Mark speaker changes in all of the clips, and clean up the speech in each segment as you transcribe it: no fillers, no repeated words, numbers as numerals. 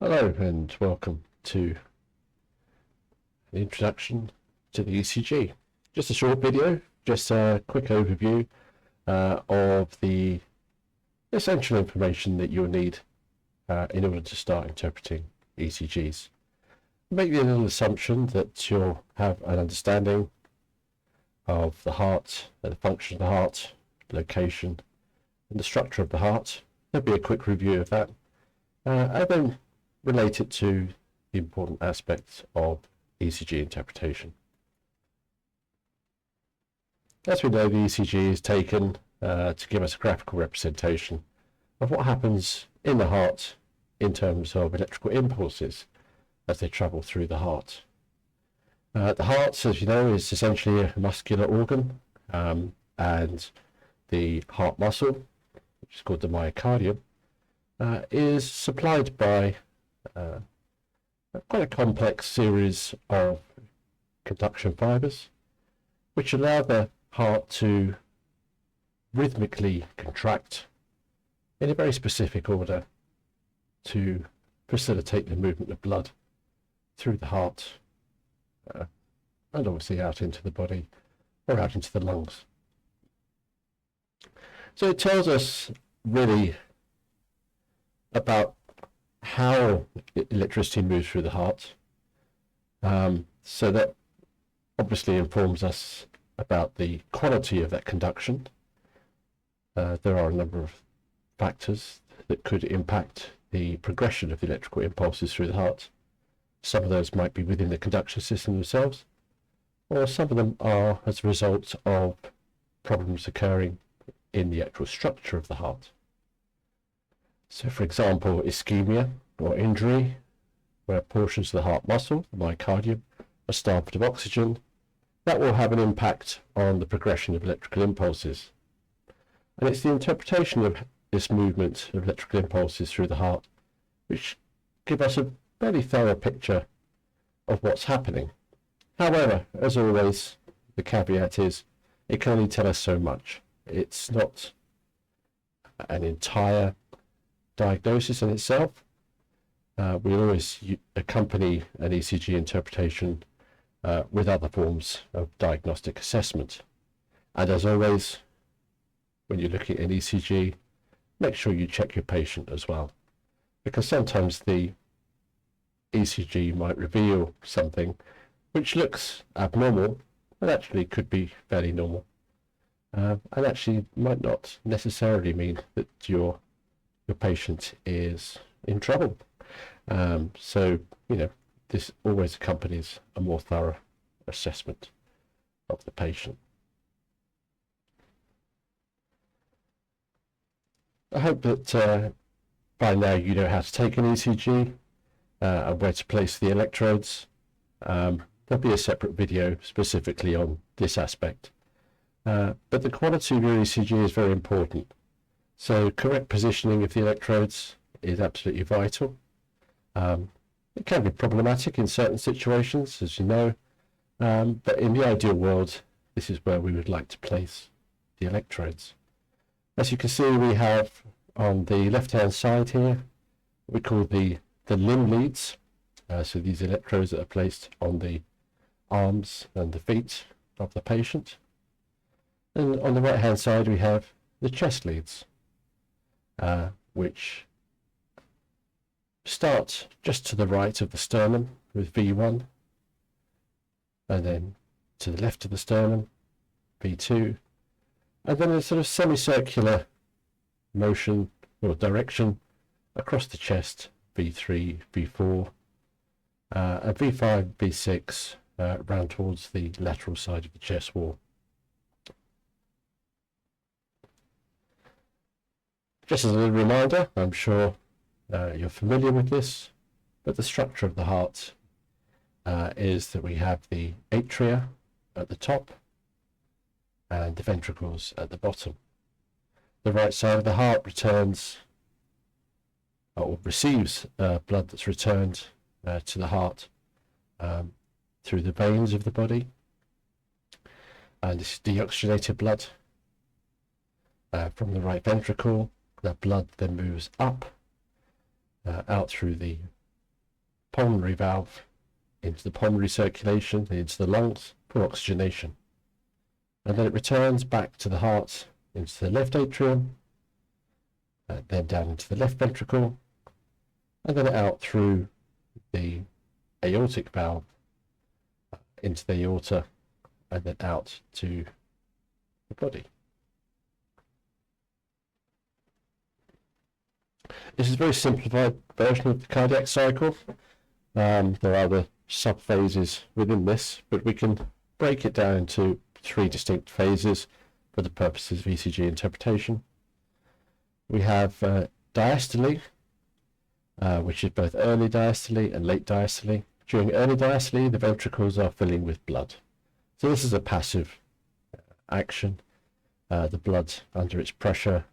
Speaker 1: Hello and welcome to the introduction to the ECG. Just a short video, just a quick overview of the essential information that you'll need in order to start interpreting ECGs. Make the little assumption that you'll have an understanding of the heart, the function of the heart, location, and the structure of the heart. There'll be a quick review of that, and then relate it to the important aspects of ECG interpretation. As we know, the ECG is taken to give us a graphical representation of what happens in the heart in terms of electrical impulses as they travel through the heart. The heart, as you know, is essentially a muscular organ, and the heart muscle, which is called the myocardium, is supplied by quite a complex series of conduction fibers, which allow the heart to rhythmically contract in a very specific order to facilitate the movement of blood through the heart and obviously out into the body or out into the lungs. So it tells us really about how electricity moves through the heart. So that obviously informs us about the quality of that conduction. There are a number of factors that could impact the progression of the electrical impulses through the heart. Some of those might be within the conduction system themselves, or some of them are as a result of problems occurring in the actual structure of the heart. So, for example, ischemia or injury, where portions of the heart muscle, the myocardium, are starved of oxygen, that will have an impact on the progression of electrical impulses. And it's the interpretation of this movement of electrical impulses through the heart which give us a fairly thorough picture of what's happening. However, as always, the caveat is it can only tell us so much. It's not an entire diagnosis in itself. We always accompany an ECG interpretation with other forms of diagnostic assessment. And as always, when you're looking at an ECG, make sure you check your patient as well, because sometimes the ECG might reveal something which looks abnormal, but actually could be fairly normal, and actually might not necessarily mean that your patient is in trouble. So, this always accompanies a more thorough assessment of the patient. I hope that by now you know how to take an ECG and where to place the electrodes. There'll be a separate video specifically on this aspect. But the quality of your ECG is very important. So correct positioning of the electrodes is absolutely vital. It can be problematic in certain situations, as you know, but in the ideal world, this is where we would like to place the electrodes. As you can see, we have on the left-hand side here, we call the limb leads. So these electrodes that are placed on the arms and the feet of the patient. And on the right-hand side, we have the chest leads, which start just to the right of the sternum with V1, and then to the left of the sternum, V2, and then a sort of semicircular motion or direction across the chest, V3, V4, and V5, V6, round towards the lateral side of the chest wall. Just as a little reminder, I'm sure you're familiar with this, but the structure of the heart is that we have the atria at the top and the ventricles at the bottom. The right side of the heart returns or receives blood that's returned to the heart through the veins of the body, and this is deoxygenated blood from the right ventricle. That blood then moves up out through the pulmonary valve into the pulmonary circulation, into the lungs for oxygenation. And then it returns back to the heart, into the left atrium, then down into the left ventricle, and then out through the aortic valve, into the aorta, and then out to the body. This is a very simplified version of the cardiac cycle. There are other sub-phases within this, but we can break it down into 3 distinct phases for the purposes of ECG interpretation. We have diastole, which is both early diastole and late diastole. During early diastole, the ventricles are filling with blood. So this is a passive action. The blood under its pressure,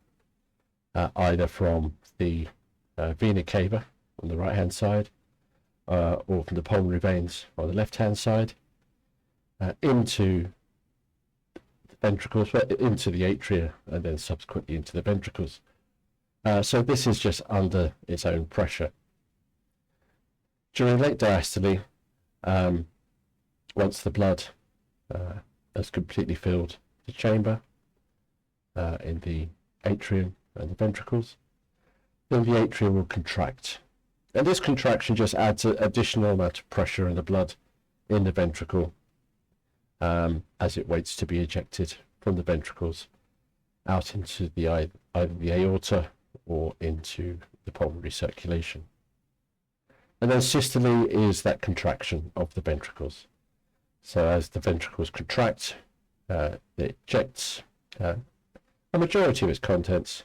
Speaker 1: either from the vena cava on the right hand side or from the pulmonary veins on the left hand side, into the ventricles, into the atria, and then subsequently into the ventricles. So this is just under its own pressure. During late diastole, once the blood has completely filled the chamber in the atrium and the ventricles, then the atrium will contract. And this contraction just adds an additional amount of pressure in the blood in the ventricle as it waits to be ejected from the ventricles out into the either the aorta or into the pulmonary circulation. And then systole is that contraction of the ventricles. So as the ventricles contract, it ejects a majority of its contents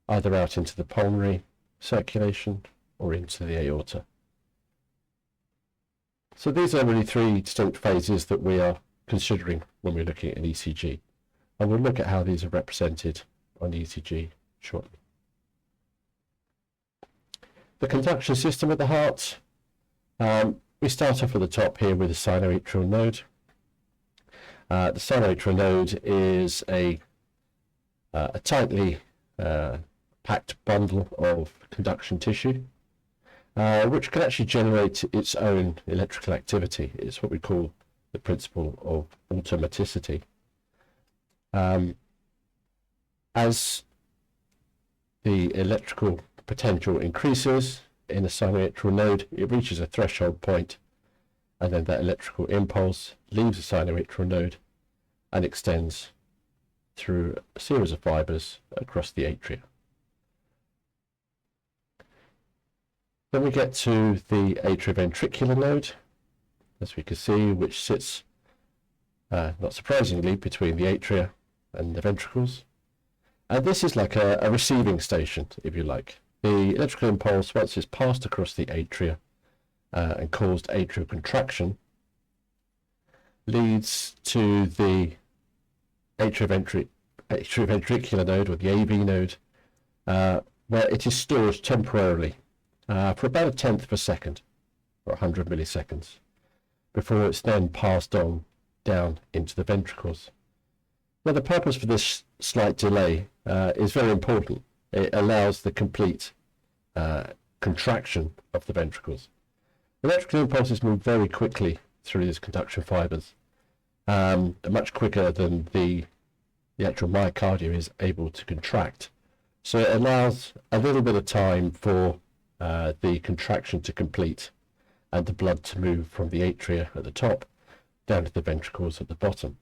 Speaker 1: either out into the pulmonary circulation or into the aorta. So these are really 3 distinct phases that we are considering when we're looking at an ECG. And we'll look at how these are represented on the ECG shortly. The conduction system of the heart. We start off at the top here with the sinoatrial node. The sinoatrial node is a tightly packed bundle of conduction tissue, which can actually generate its own electrical activity. It's what we call the principle of automaticity. As the electrical potential increases in the sinoatrial node, it reaches a threshold point, and then that electrical impulse leaves the sinoatrial node and extends through a series of fibers across the atria. Then we get to the atrioventricular node, as we can see, which sits, not surprisingly, between the atria and the ventricles. And this is like a receiving station, if you like. The electrical impulse, once it's passed across the atria and caused atrial contraction, leads to the atrioventricular node, or the AV node, where it is stored temporarily for about 1/10 of a second, or 100 milliseconds, before it's then passed on down into the ventricles. Now, the purpose for this slight delay is very important. It allows the complete contraction of the ventricles. Electrical impulses move very quickly through these conduction fibers, much quicker than the actual myocardium is able to contract. So it allows a little bit of time for the contraction to complete and the blood to move from the atria at the top down to the ventricles at the bottom.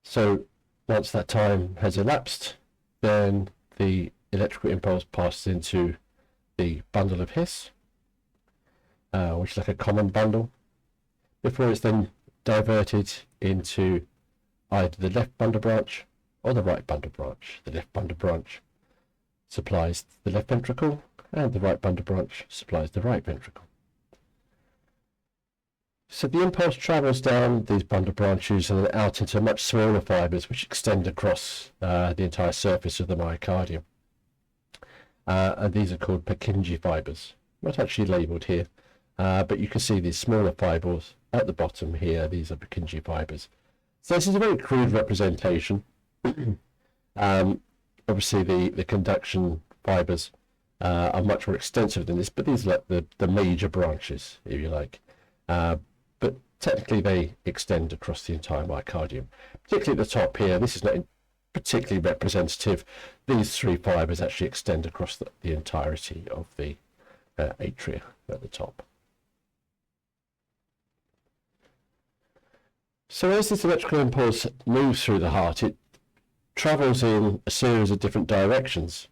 Speaker 1: So once that time has elapsed, then the electrical impulse passes into the bundle of His, which is like a common bundle, before it's then diverted into either the left bundle branch or the right bundle branch. The left bundle branch supplies the left ventricle, and the right bundle branch supplies the right ventricle. So the impulse travels down these bundle branches and then out into much smaller fibers which extend across the entire surface of the myocardium. And these are called Purkinje fibers. Not actually labelled here, but you can see these smaller fibers at the bottom here. These are Purkinje fibers. So this is a very crude representation. Obviously the conduction fibers are much more extensive than this, but these are like the major branches, if you like. But technically they extend across the entire myocardium. Particularly at the top here, this is not particularly representative. These three fibers actually extend across the entirety of the atria at the top. So as this electrical impulse moves through the heart, it travels in a series of different directions.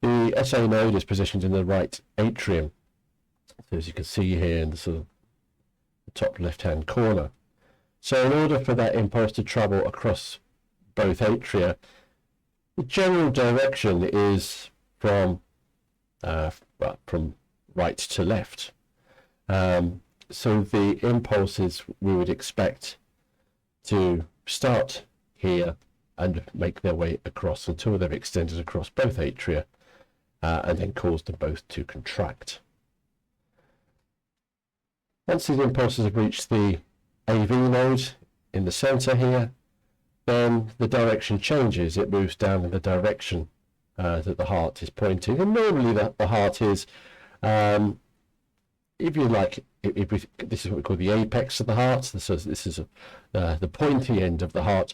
Speaker 1: The SA node is positioned in the right atrium, so as you can see here in the sort of top left-hand corner. So in order for that impulse to travel across both atria, the general direction is from right to left. So the impulses we would expect to start here and make their way across until they've extended across both atria and then cause them both to contract. Once these impulses have reached the AV node in the center here, then the direction changes. It moves down in the direction that the heart is pointing. And normally the heart is, if you like, this is what we call the apex of the heart. This is the pointy end of the heart,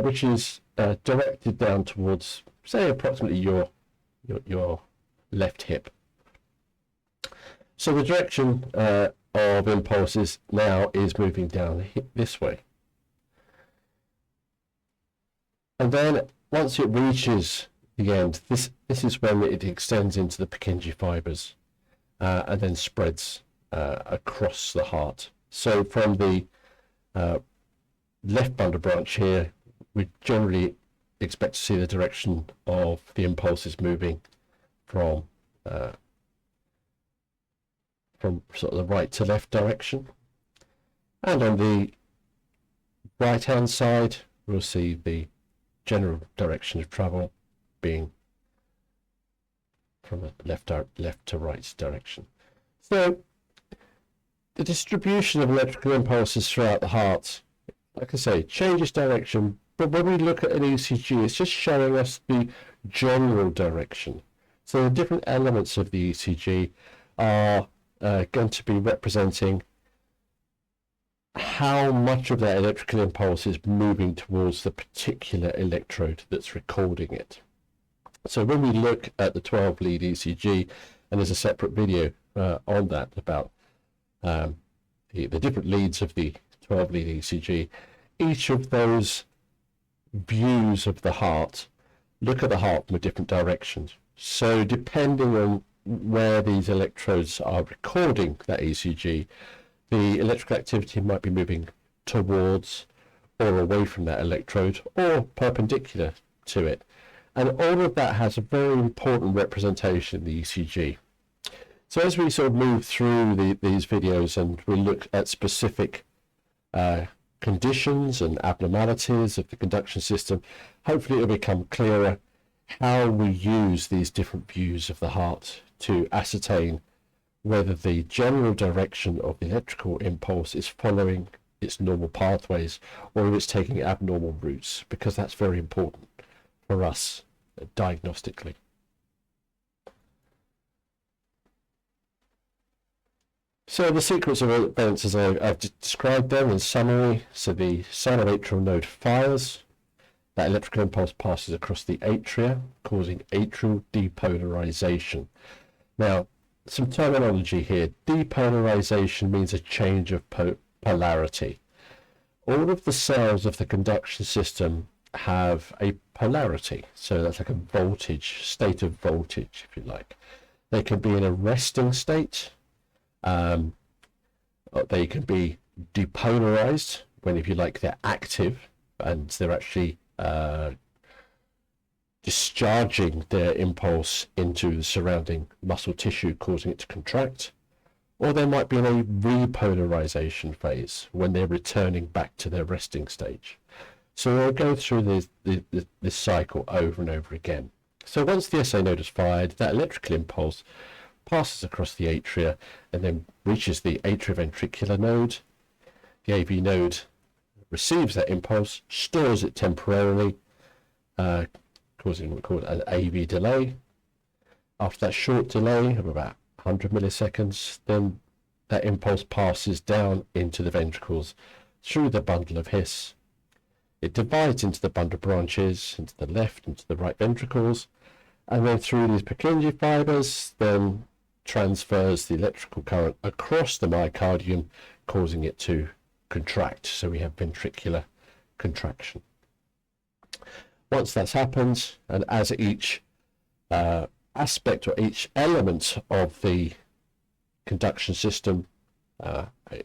Speaker 1: which is directed down towards, say, approximately your left hip. So the direction of impulses now is moving down this way. And then once it reaches the end, this is when it extends into the Purkinje fibers and then spreads across the heart. So from the left bundle branch here, we generally expect to see the direction of the impulses moving from sort of the right to left direction. And on the right hand side, we'll see the general direction of travel being from a left to right direction. So the distribution of electrical impulses throughout the heart, like I say, changes direction, but when we look at an ECG, it's just showing us the general direction. So the different elements of the ECG are going to be representing how much of that electrical impulse is moving towards the particular electrode that's recording it. So when we look at the 12-lead ECG, and there's a separate video on that about the different leads of the 12-lead ECG, each of those views of the heart look at the heart from a different direction. So depending on where these electrodes are recording that ECG, the electrical activity might be moving towards or away from that electrode or perpendicular to it. And all of that has a very important representation in the ECG. So as we sort of move through these videos and we look at specific conditions and abnormalities of the conduction system, hopefully it will become clearer how we use these different views of the heart to ascertain whether the general direction of the electrical impulse is following its normal pathways or if it's taking abnormal routes, because that's very important for us diagnostically. So the sequence of events, as I've described them in summary, so the sinoatrial node fires, that electrical impulse passes across the atria, causing atrial depolarization. Now, some terminology here. Depolarization means a change of polarity. All of the cells of the conduction system have a polarity, so that's like a voltage, state of voltage, if you like. They can be in a resting state. They can be depolarized when, if you like, they're active and they're actually discharging their impulse into the surrounding muscle tissue, causing it to contract. Or they might be in a repolarization phase when they're returning back to their resting stage. So we'll go through this cycle over and over again. So once the SA node is fired, that electrical impulse passes across the atria and then reaches the atrioventricular node. The AV node receives that impulse, stores it temporarily, causing what we call an AV delay. after that short delay of about 100 milliseconds, then that impulse passes down into the ventricles through the bundle of His. It divides into the bundle branches, into the left, into the right ventricles, and then through these Purkinje fibers, then transfers the electrical current across the myocardium, causing it to contract. So we have ventricular contraction. Once that's happened, and as each aspect or each element of the conduction system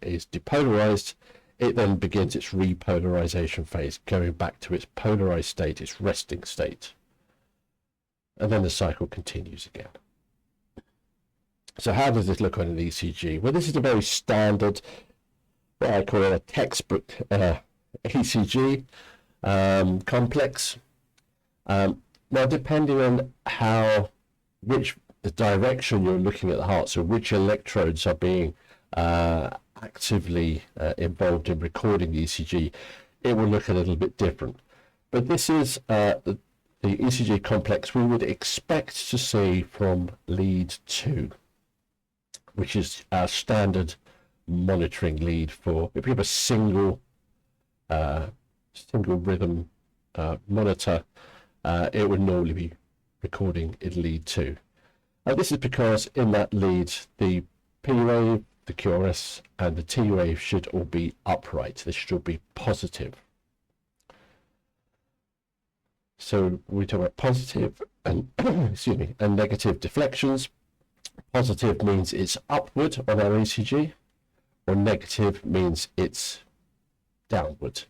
Speaker 1: is depolarized, it then begins its repolarization phase, going back to its polarized state, its resting state. And then the cycle continues again. So how does this look on an ECG? Well, this is a very standard, what I call a textbook ECG complex. Now, depending on which direction you're looking at the heart, so which electrodes are being actively involved in recording the ECG, it will look a little bit different. But this is the ECG complex we would expect to see from lead 2, which is our standard monitoring lead for, if we have a single rhythm monitor, it would normally be recording in lead 2. This is because in that lead, the P wave, the QRS, and the T wave should all be upright. They should all be positive. So we talk about positive and excuse me, and negative deflections. Positive means it's upward on our ECG, or negative means it's downward.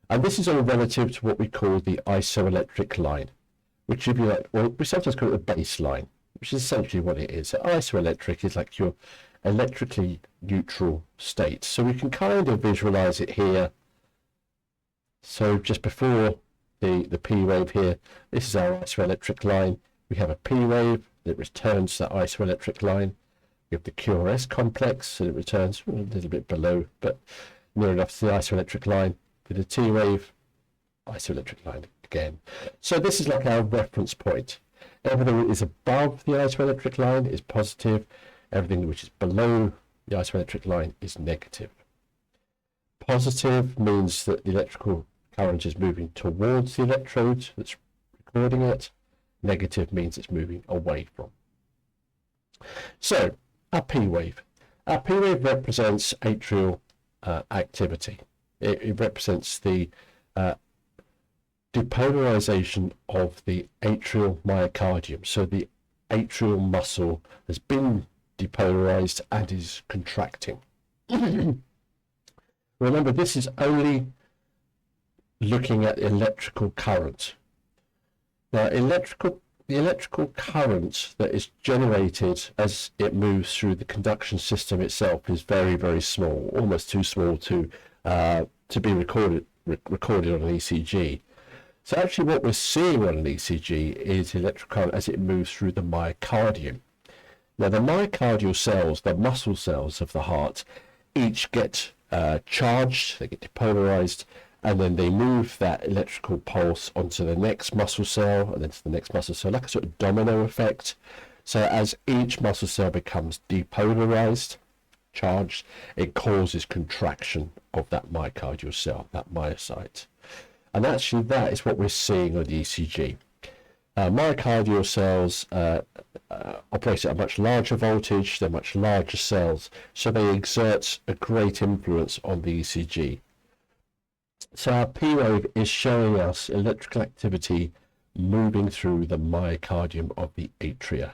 Speaker 1: And this is all relative to what we call the isoelectric line, which would be like, well, we sometimes call it a baseline, which is essentially what it is. So isoelectric is like your electrically neutral state. So we can kind of visualize it here. So just before the P wave here, this is our isoelectric line. We have a P wave that returns to that isoelectric line. We have the QRS complex, and it returns a little bit below, but near enough to the isoelectric line. With the T wave, isoelectric line again. So this is like our reference point. Everything that is above the isoelectric line is positive. Everything which is below the isoelectric line is negative. Positive means that the electrical current is moving towards the electrode that's recording it. Negative means it's moving away from. So, our P wave. Our P wave represents atrial activity. It represents the depolarization of the atrial myocardium. So the atrial muscle has been depolarized and is contracting. Remember, this is only looking at electrical current. Now, the electrical current that is generated as it moves through the conduction system itself is very, very small, almost too small to be recorded on an ECG. So actually what we're seeing on an ECG is electrical current as it moves through the myocardium. Now, the myocardial cells, the muscle cells of the heart, each get charged, they get depolarized, and then they move that electrical pulse onto the next muscle cell and then to the next muscle cell, like a sort of domino effect. So as each muscle cell becomes depolarized, charged, it causes contraction of that myocardial cell, that myocyte. And actually that is what we're seeing on the ECG. Myocardial cells operate at a much larger voltage, they're much larger cells, so they exert a great influence on the ECG. So our P wave is showing us electrical activity moving through the myocardium of the atria.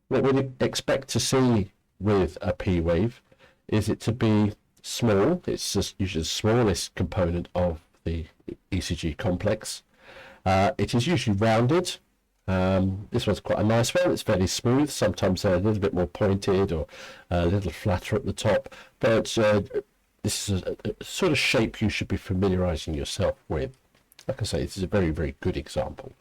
Speaker 1: What we'd expect to see with a P wave is it to be small. It's just usually the smallest component of the ECG complex. It is usually rounded. This one's quite a nice one. It's fairly smooth. Sometimes they're a little bit more pointed or a little flatter at the top, but this is a sort of shape you should be familiarizing yourself with. Like I say, this is a very, very good example.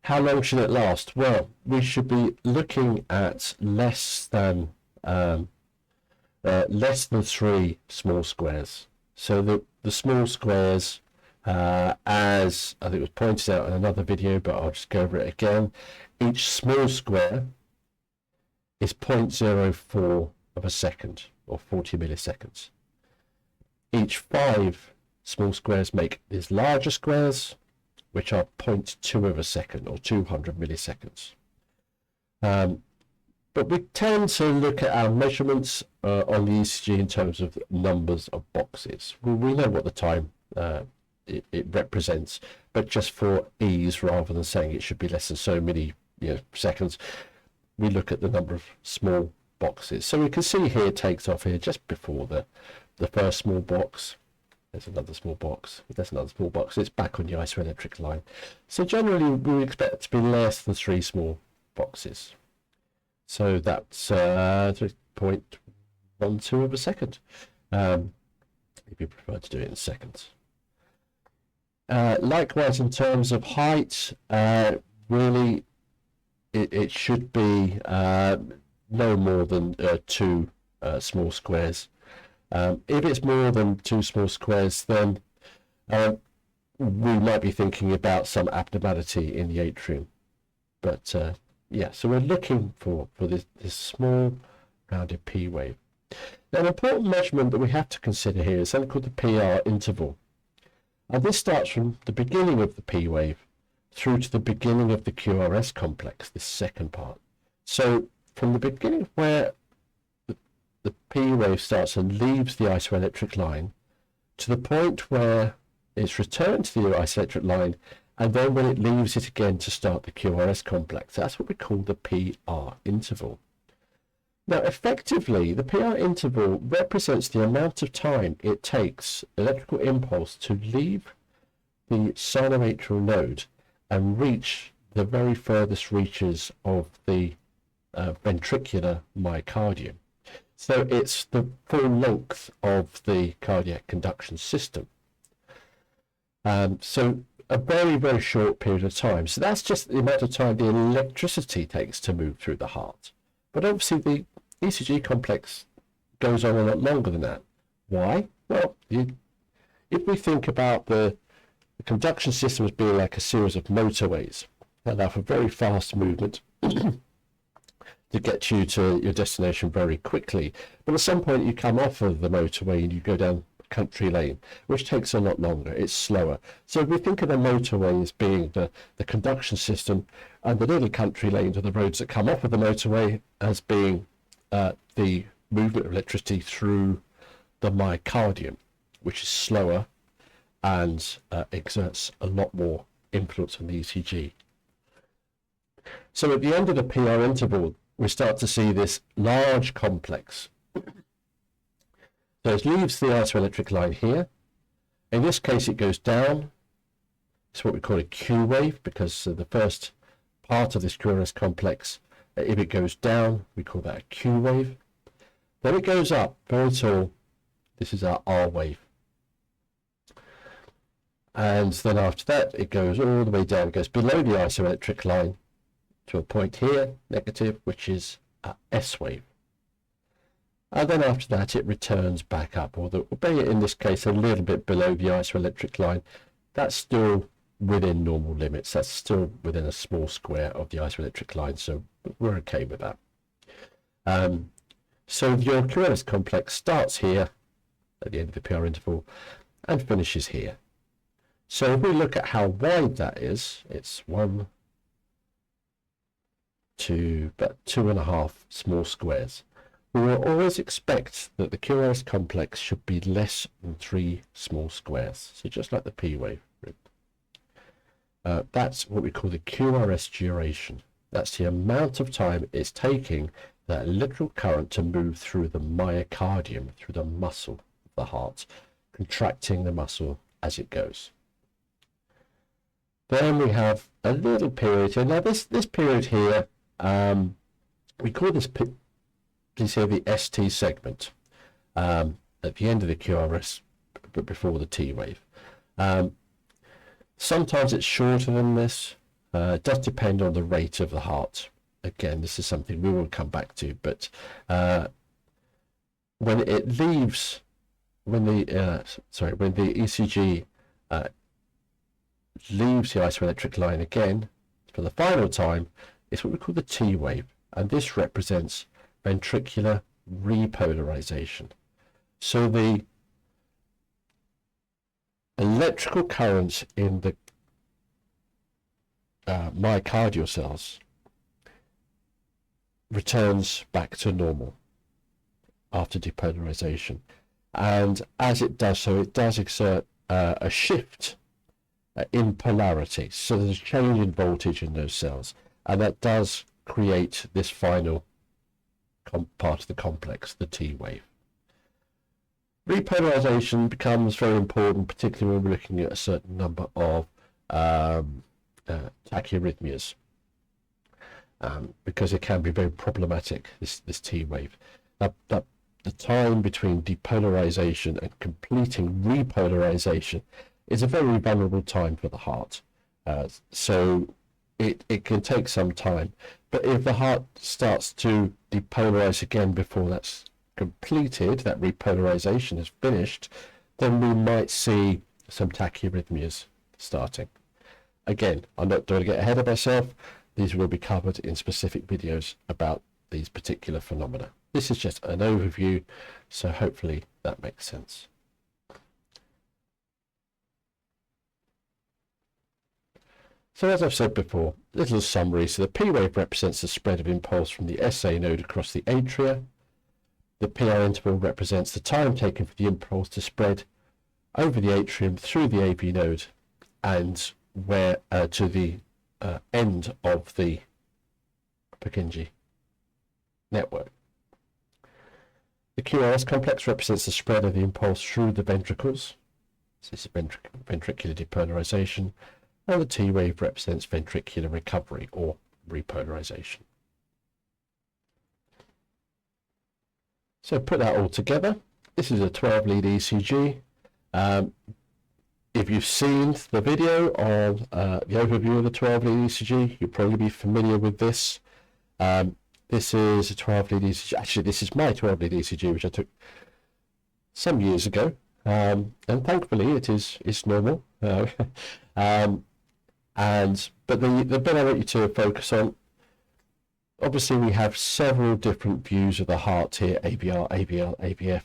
Speaker 1: How long should it last? Well, we should be looking at less than 3 small squares. So the small squares As I think it was pointed out in another video, but I'll just go over it again, each small square is 0.04 of a second, or 40 milliseconds. Each 5 small squares make these larger squares, which are 0.2 of a second, or 200 milliseconds. But we tend to look at our measurements on the ECG in terms of numbers of boxes. We know what the time it represents, but just for ease, rather than saying it should be less than so many seconds, we look at the number of small boxes. So we can see here it takes off here just before the first small box. There's another small box. There's another small box. It's back on the isoelectric line. So generally we expect it to be less than 3 small boxes. So that's 3.12 of a second, if you prefer to do it in seconds. Likewise, in terms of height, really it should be no more than 2 small squares. If it's more than 2 small squares, then we might be thinking about some abnormality in the atrium. But yeah, so we're looking for this small rounded P wave. Now, an important measurement that we have to consider here is something called the PR interval. And this starts from the beginning of the P wave through to the beginning of the QRS complex, this second part. So from the beginning where the P wave starts and leaves the isoelectric line to the point where it's returned to the isoelectric line, and then when it leaves it again to start the QRS complex, that's what we call the PR interval. Now, effectively, the PR interval represents the amount of time it takes electrical impulse to leave the sinoatrial node and reach the very furthest reaches of the ventricular myocardium. So it's the full length of the cardiac conduction system. So a very, very short period of time. So that's just the amount of time the electricity takes to move through the heart. But obviously the ECG complex goes on a lot longer than that. Why? Well, if we think about the conduction system as being like a series of motorways that allow for very fast movement to get you to your destination very quickly, but at some point you come off of the motorway and you go down country lane, which takes a lot longer. It's slower. So if we think of the motorway as being the conduction system, and the little country lanes are the roads that come off of the motorway as being the movement of electricity through the myocardium, which is slower and exerts a lot more influence on the ECG. So at the end of the PR interval, we start to see this large complex. So it leaves the isoelectric line here. In this case, it goes down. It's what we call a Q wave, because the first part of this QRS complex, if it goes down, we call that a Q wave. Then it goes up, very tall. This is our R wave. And then after that, it goes all the way down. It goes below the isoelectric line to a point here, negative, which is a S wave. And then after that, it returns back up, albeit in this case a little bit below the isoelectric line. That's still within normal limits. That's still within a small square of the isoelectric line, so we're okay with that. So your QRS complex starts here at the end of the PR interval and finishes here. So if we look at how wide that is, it's 1, 2, about 2.5 small squares. We will always expect that the QRS complex should be less than 3 small squares. So just like the P wave. That's what we call the QRS duration. That's the amount of time it's taking that electrical current to move through the myocardium, through the muscle of the heart, contracting the muscle as it goes. Then we have a little period here. Now this period here, we call this, please say, the ST segment at the end of the QRS, but before the T wave. Sometimes it's shorter than this. It does depend on the rate of the heart. Again, this is something we will come back to, but when it leaves, when the ECG leaves the isoelectric line again for the final time is what we call the T wave, and this represents ventricular repolarization. So the electrical currents in the myocardial cells returns back to normal after depolarization, and as it does so, it does exert a shift in polarity. So there's a change in voltage in those cells, and that does create this final part of the complex, the T wave. Repolarization becomes very important, particularly when we're looking at a certain number of tachyarrhythmias, because it can be very problematic, this T wave. The time between depolarization and completing repolarization is a very vulnerable time for the heart. So it can take some time. But if the heart starts to depolarize again before that's completed, that repolarization is finished, then we might see some tachyarrhythmias starting. Again, I'm not going to get ahead of myself. These will be covered in specific videos about these particular phenomena. This is just an overview, so hopefully that makes sense. So as I've said before, little summary. So the P wave represents the spread of impulse from the SA node across the atria. The PR interval represents the time taken for the impulse to spread over the atrium through the AV node and where to the end of the Purkinje network. The QRS complex represents the spread of the impulse through the ventricles. This is ventricular depolarization, and the T wave represents ventricular recovery or repolarization. So put that all together. This is a 12-lead ECG. If you've seen the video on the overview of the 12-lead ECG, you'll probably be familiar with this. This is a 12-lead ECG. Actually, this is my 12-lead ECG, which I took some years ago, and thankfully it's normal. But the bit I want you to focus on, obviously we have several different views of the heart here: AVR, AVL, AVF,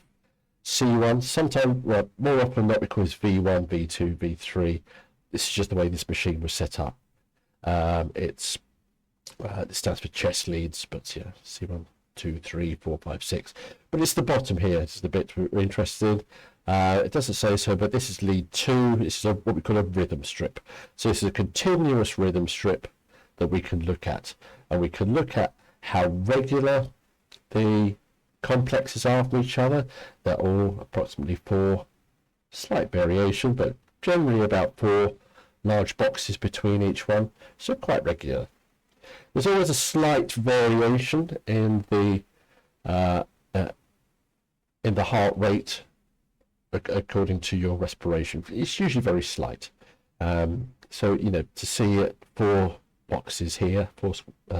Speaker 1: C1. Sometimes, well, more often than not, we call this V1, V2, V3. This is just the way this machine was set up. This stands for chest leads, but yeah, C1, 2, 3, 4, 5, 6. But it's the bottom here. This is the bit we're interested in. It doesn't say so, but this is lead 2. This is what we call a rhythm strip. So this is a continuous rhythm strip that we can look at. And we can look at how regular the complexes are from each other. They're all approximately 4, slight variation, but generally about 4 large boxes between each one. So quite regular. There's always a slight variation in the heart rate according to your respiration. It's usually very slight. So, you know, to see it 4 boxes here, 4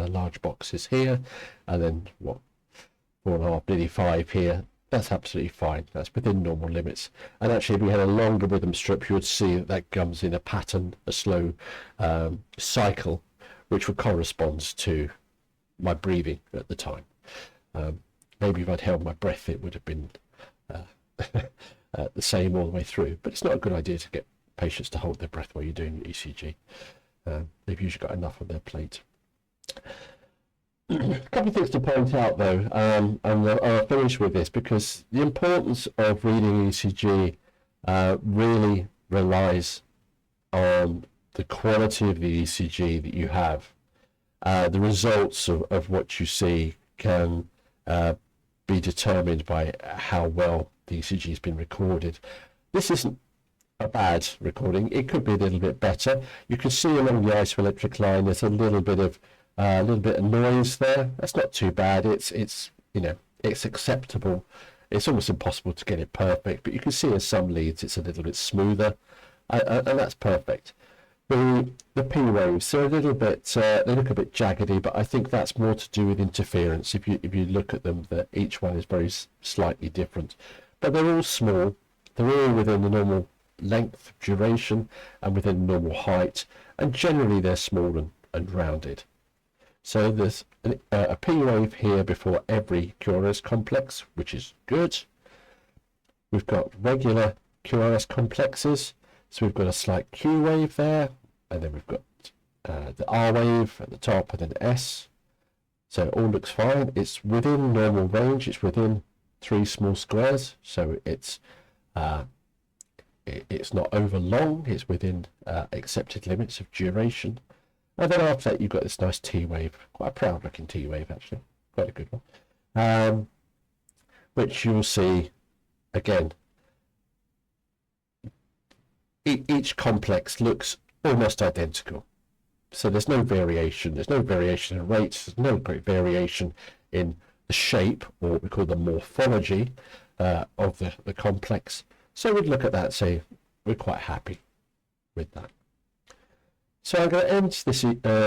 Speaker 1: large boxes here, and then what, 4.5, nearly 5 here, that's absolutely fine. That's within normal limits. And actually, if we had a longer rhythm strip, you would see that that comes in a pattern, a slow cycle, which would correspond to my breathing at the time. Maybe if I'd held my breath, it would have been the same all the way through. But it's not a good idea to get patients to hold their breath while you're doing your ECG. They've usually got enough on their plate. A couple of things to point out, though, and I'll finish with this, because the importance of reading ECG really relies on the quality of the ECG that you have. The results of what you see can be determined by how well the ECG has been recorded. This isn't a bad recording. It could be a little bit better. You can see along the isoelectric line there's a little bit of noise there. That's not too bad. It's you know, it's acceptable. It's almost impossible to get it perfect, but you can see in some leads it's a little bit smoother, and that's perfect. The P waves, they're a little bit, they look a bit jaggedy, but I think that's more to do with interference. If you look at them, each one is very slightly different, but they're all small. They're all within the normal length, duration, and within normal height, and generally they're small and rounded. So there's a P wave here before every QRS complex, which is good. We've got regular QRS complexes, so we've got a slight Q wave there, and then we've got the R wave at the top, and then S. So it all looks fine. It's within normal range. It's within 3 small squares, so it's not over long. It's within accepted limits of duration. And then after that, you've got this nice T wave, quite a proud looking T wave actually, quite a good one, which you'll see again. Each complex looks almost identical. So there's no variation. There's no variation in rates. There's no great variation in the shape, or what we call the morphology of the complex. So we'd look at that and say we're quite happy with that. So I'm going to end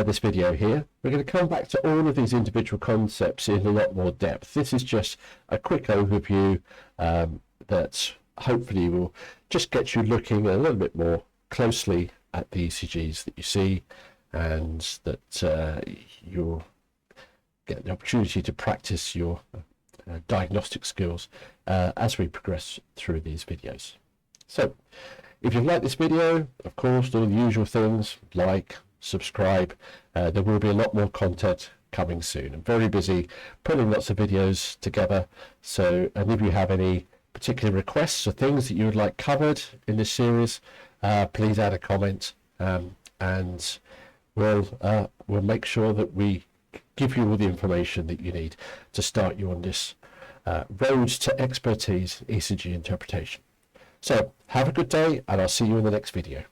Speaker 1: this video here. We're going to come back to all of these individual concepts in a lot more depth. This is just a quick overview that hopefully will just get you looking a little bit more closely at the ECGs that you see, and that you'll get the opportunity to practice your diagnostic skills as we progress through these videos. So if you've liked this video, of course, all the usual things, like, subscribe. There will be a lot more content coming soon. I'm very busy putting lots of videos together. So, and if you have any particular requests or things that you would like covered in this series, please add a comment, and we'll make sure that we give you all the information that you need to start you on this road to expertise in ECG interpretation. So have a good day, and I'll see you in the next video.